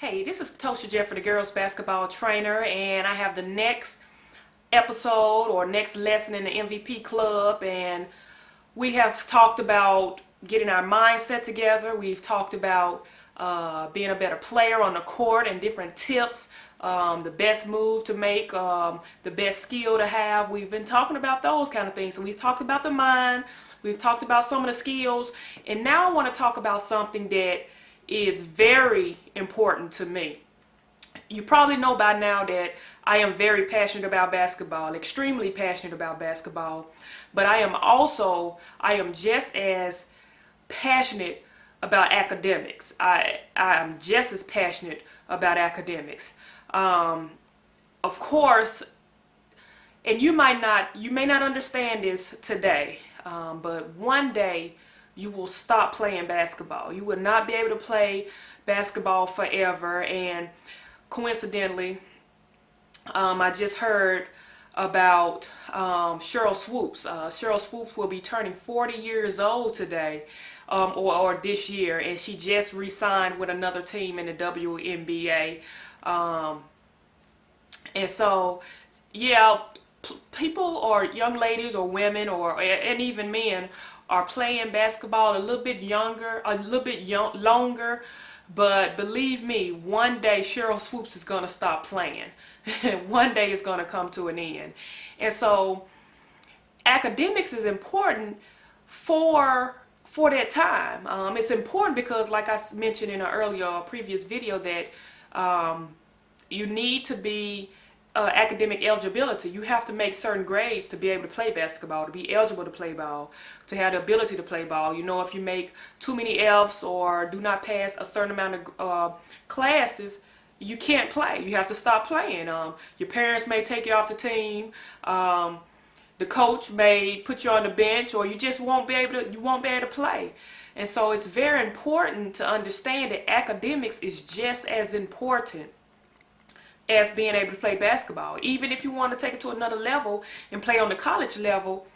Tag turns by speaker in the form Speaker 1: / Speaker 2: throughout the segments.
Speaker 1: Hey, this is Patosha Jeffery, the girls basketball trainer, and I have the next episode or next lesson in the MVP club, and we have talked about getting our mindset together. We've talked about being a better player on the court and different tips, the best move to make, the best skill to have. We've been talking about those kind of things. So we've talked about the mind, we've talked about some of the skills, and now I want to talk about something that is very important to me. You probably know by now that I am very passionate about basketball, extremely passionate about basketball, but I am just as passionate about academics. I am just as passionate about academics. Of course, and you may not understand this today, but one day you will stop playing basketball. You will not be able to play basketball forever. And coincidentally, I just heard about Cheryl Swoops. Cheryl Swoops will be turning 40 years old today, or this year, and she just re-signed with another team in the WNBA. And so, yeah, people or young ladies or women and even men are playing basketball a little bit longer, but believe me, one day Cheryl Swoops is going to stop playing. One day it's going to come to an end. And so academics is important for that time. It's important because, like I mentioned in a previous video, that you need to be academic eligibility. You have to make certain grades to be able to play basketball, to be eligible to play ball, to have the ability to play ball. You know, if you make too many F's or do not pass a certain amount of classes, you can't play. You have to stop playing. Your parents may take you off the team. The coach may put you on the bench, or you just won't be able to play. And so it's very important to understand that academics is just as important as being able to play basketball. Even if you want to take it to another level and play on the college level,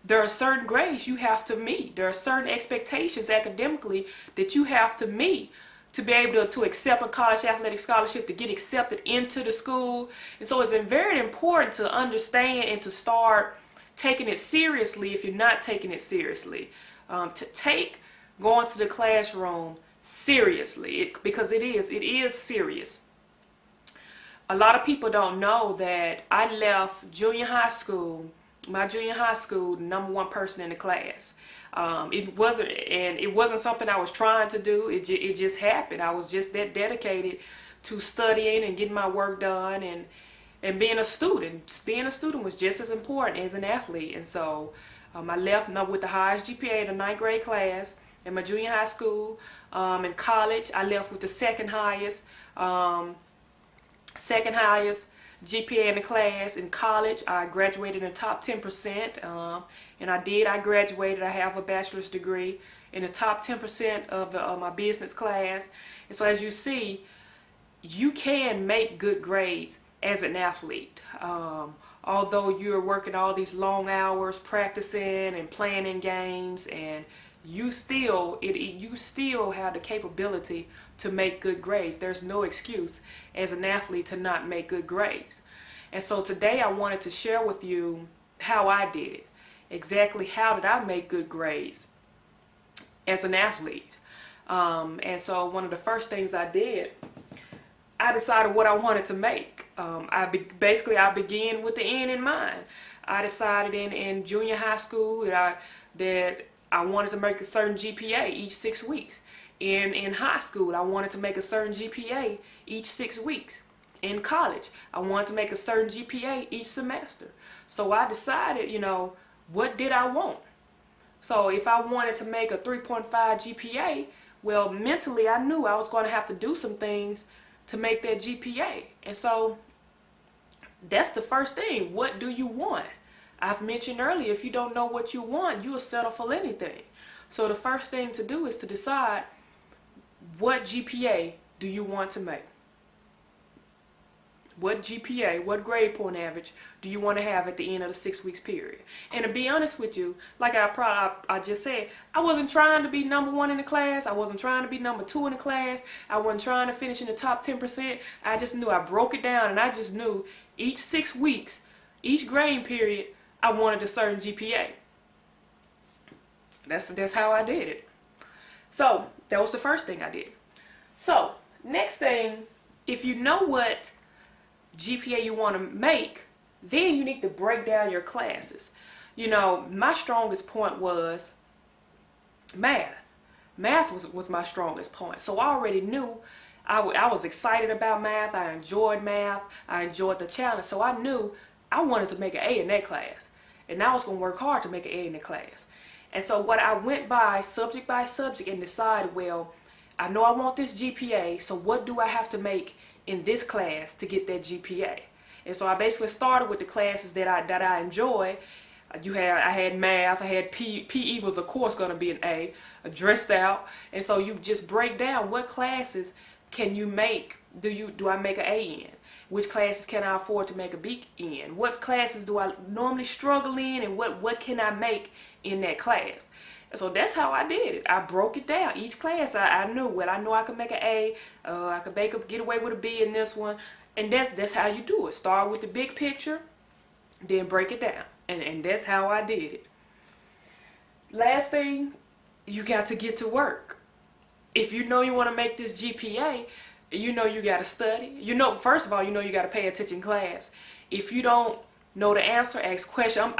Speaker 1: there are certain grades you have to meet. There are certain expectations academically that you have to meet to be able to accept a college athletic scholarship, to get accepted into the school. And so it's very important to understand and to start taking it seriously if you're not taking it seriously. To take going to the classroom seriously, because it is serious. A lot of people don't know that I left my junior high school, the #1 person in the class. It wasn't something I was trying to do. It just happened. I was just that dedicated to studying and getting my work done, and being a student. Being a student was just as important as an athlete. And so I left with the highest GPA in the 9th grade class in my junior high school. In college, I left with the second highest GPA in the class. In college, I graduated in the top 10%, and I graduated. I have a bachelor's degree in the top 10% of my business class. And so as you see, you can make good grades as an athlete. Although you're working all these long hours practicing and playing in games, and you still have the capability to make good grades. There's no excuse as an athlete to not make good grades. And so today I wanted to share with you how I did it. Exactly how did I make good grades as an athlete. And so one of the first things I did, I decided what I wanted to make. I began with the end in mind. I decided in junior high school that I wanted to make a certain GPA each 6 weeks. In high school, I wanted to make a certain GPA each 6 weeks. In college, I wanted to make a certain GPA each semester. So I decided, what did I want? So if I wanted to make a 3.5 GPA, well, mentally I knew I was going to have to do some things to make that GPA. And so that's the first thing. What do you want? I've mentioned earlier, if you don't know what you want, you will settle for anything. So the first thing to do is to decide, what GPA do you want to make? what GPA, what grade point average do you want to have at the end of the 6 weeks period? And to be honest with you, like I just said, I wasn't trying to be number one in the class. I wasn't trying to be number two in the class. I wasn't trying to finish in the top 10%. I just knew, I broke it down, and I just knew each 6 weeks, each grade period, I wanted a certain GPA. That's how I did it. So that was the first thing I did. So next thing, if you know what GPA you want to make, then you need to break down your classes. You know, my strongest point was math. Math was my strongest point. So I already knew I was excited about math. I enjoyed math. I enjoyed the challenge. So I knew I wanted to make an A in that class. And I was going to work hard to make an A in the class. And so what I went by subject and decided, well, I know I want this GPA, so what do I have to make in this class to get that GPA? And so I basically started with the classes that I enjoy. I had math, I had PE was of course going to be an A, dressed out. And so you just break down what classes can you make, do I make an A in? Which classes can I afford to make a B in? What classes do I normally struggle in, and what can I make in that class? And so that's how I did it. I broke it down. Each class I knew, well, I know I could make an A, I could get away with a B in this one. And that's how you do it. Start with the big picture, then break it down. And that's how I did it. Last thing, you got to get to work. If you know you want to make this GPA, you know you got to study. You know, first of all, you know you got to pay attention in class. If you don't know the answer, ask questions.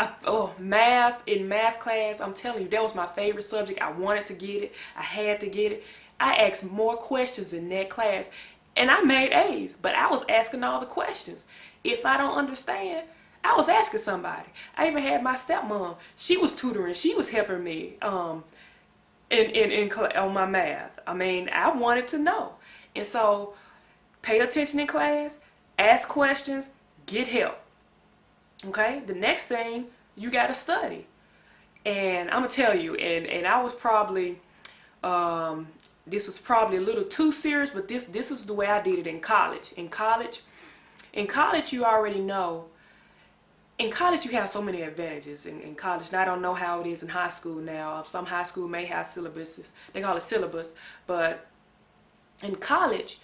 Speaker 1: Math, in math class, I'm telling you, that was my favorite subject. I wanted to get it. I had to get it. I asked more questions in that class, and I made A's, but I was asking all the questions. If I don't understand, I was asking somebody. I even had my stepmom. She was tutoring. She was helping me on my math. I mean, I wanted to know. And so pay attention in class, ask questions, get help. Okay? The next thing, you got to study. And I'm going to tell you, and I was probably, this was probably a little too serious, but this is the way I did it in college. In college, you already know. In college, you have so many advantages in college. And I don't know how it is in high school now. Some high school may have syllabuses. They call it syllabus. But in college,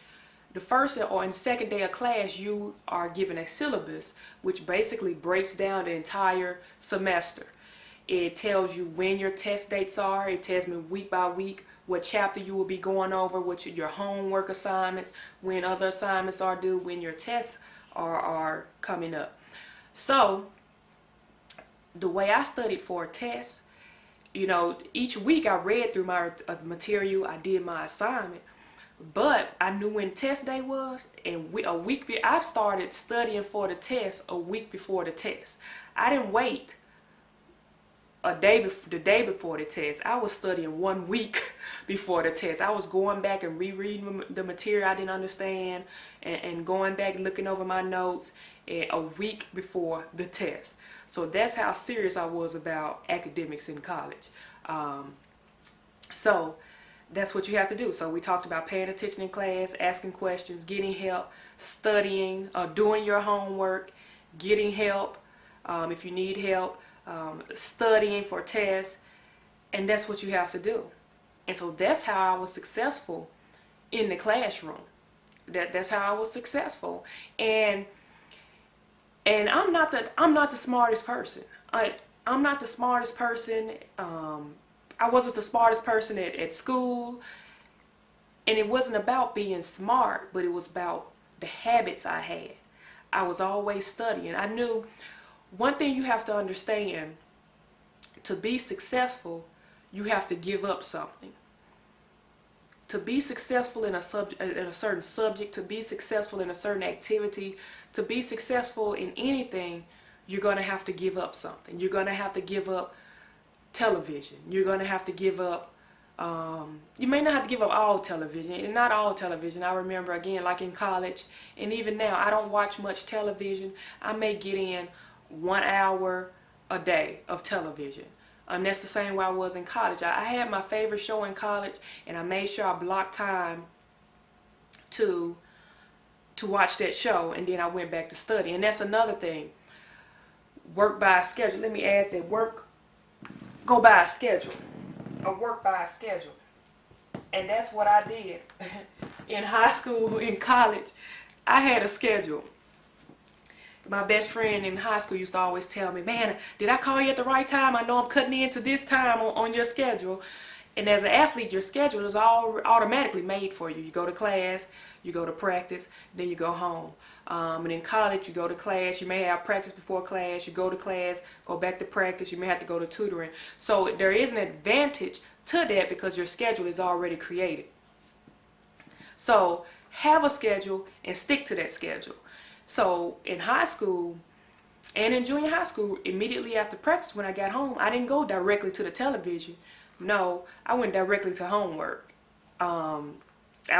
Speaker 1: the first or second day of class, you are given a syllabus, which basically breaks down the entire semester. It tells you when your test dates are. It tells me week by week what chapter you will be going over, what your homework assignments, when other assignments are due, when your tests are coming up. So the way I studied for a test, you know, each week I read through my material, I did my assignment, but I knew when test day was, and I started studying for the test a week before the test. I didn't wait the day before the test. I was studying 1 week before the test. I was going back and rereading the material I didn't understand, and going back and looking over my notes a week before the test. So that's how serious I was about academics in college. So that's what you have to do. So we talked about paying attention in class, asking questions, getting help, studying, doing your homework, getting help if you need help, studying for tests, and that's what you have to do. And so that's how I was successful in the classroom. That's how I was successful. And I'm not the smartest person. I'm not the smartest person. I wasn't the smartest person at school. And it wasn't about being smart, but it was about the habits I had. I was always studying. I knew one thing you have to understand: to be successful, you have to give up something. To be successful in a certain subject, to be successful in a certain activity, to be successful in anything, you're going to have to give up something. You're going to have to give up television. You're going to have to give up, you may not have to give up all television, and not all television. I remember, again, like in college, and even now, I don't watch much television. I may get in 1 hour a day of television. That's the same way I was in college. I had my favorite show in college, and I made sure I blocked time to to watch that show, and then I went back to study. And that's another thing. Work by a schedule. Let me add that. Go by a schedule. Or work by a schedule. And that's what I did. In high school, in college, I had a schedule. My best friend in high school used to always tell me, man, did I call you at the right time? I know I'm cutting into this time on your schedule. And as an athlete, your schedule is all automatically made for you. You go to class, you go to practice, then you go home. And in college, you go to class. You may have practice before class. You go to class, go back to practice. You may have to go to tutoring. So there is an advantage to that because your schedule is already created. So have a schedule and stick to that schedule. So in high school and in junior high school, immediately after practice when I got home, I didn't go directly to the television. No, I went directly to homework. I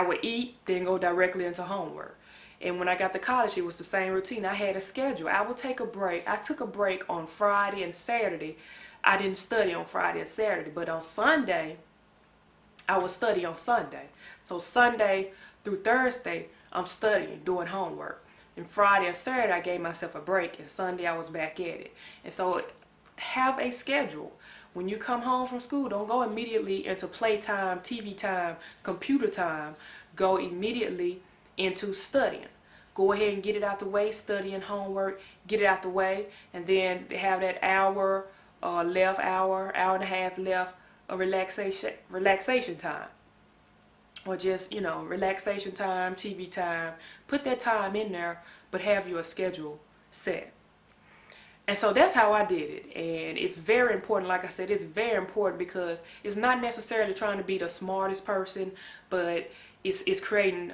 Speaker 1: would eat, then go directly into homework. And when I got to college, it was the same routine. I had a schedule. I would take a break. I took a break on Friday and Saturday. I didn't study on Friday and Saturday, but on Sunday, I would study on Sunday. So Sunday through Thursday, I'm studying, doing homework. And Friday and Saturday, I gave myself a break, and Sunday I was back at it. And so have a schedule. When you come home from school, don't go immediately into playtime, TV time, computer time. Go immediately into studying. Go ahead and get it out the way, studying homework, get it out the way, and then have that hour left, hour and a half left of relaxation time. Or just, relaxation time, TV time. Put that time in there, but have your schedule set. And so that's how I did it. And it's very important, like I said, it's very important because it's not necessarily trying to be the smartest person, but it's creating,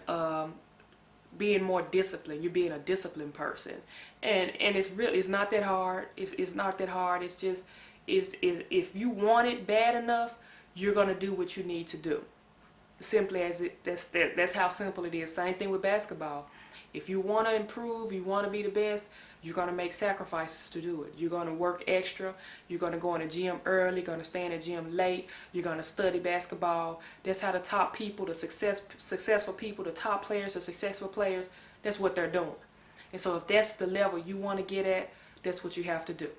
Speaker 1: being more disciplined. You're being a disciplined person. And it's not that hard. It's not that hard. It's just, if you want it bad enough, you're going to do what you need to do. Simply as that's how simple it is. Same thing with basketball. If you want to improve, you want to be the best, you're going to make sacrifices to do it. You're going to work extra. You're going to go in the gym early, going to stay in the gym late. You're going to study basketball. That's how the top people, the successful people, the top players, the successful players, that's what they're doing. And so if that's the level you want to get at, that's what you have to do.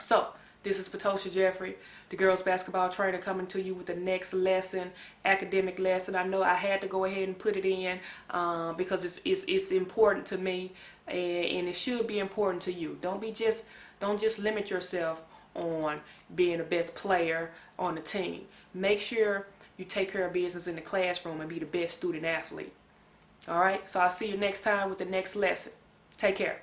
Speaker 1: So this is Patosha Jeffery, the girls basketball trainer, coming to you with the next lesson, academic lesson. I know I had to go ahead and put it in because it's important to me, and it should be important to you. Don't just limit yourself on being the best player on the team. Make sure you take care of business in the classroom and be the best student athlete. All right. So I'll see you next time with the next lesson. Take care.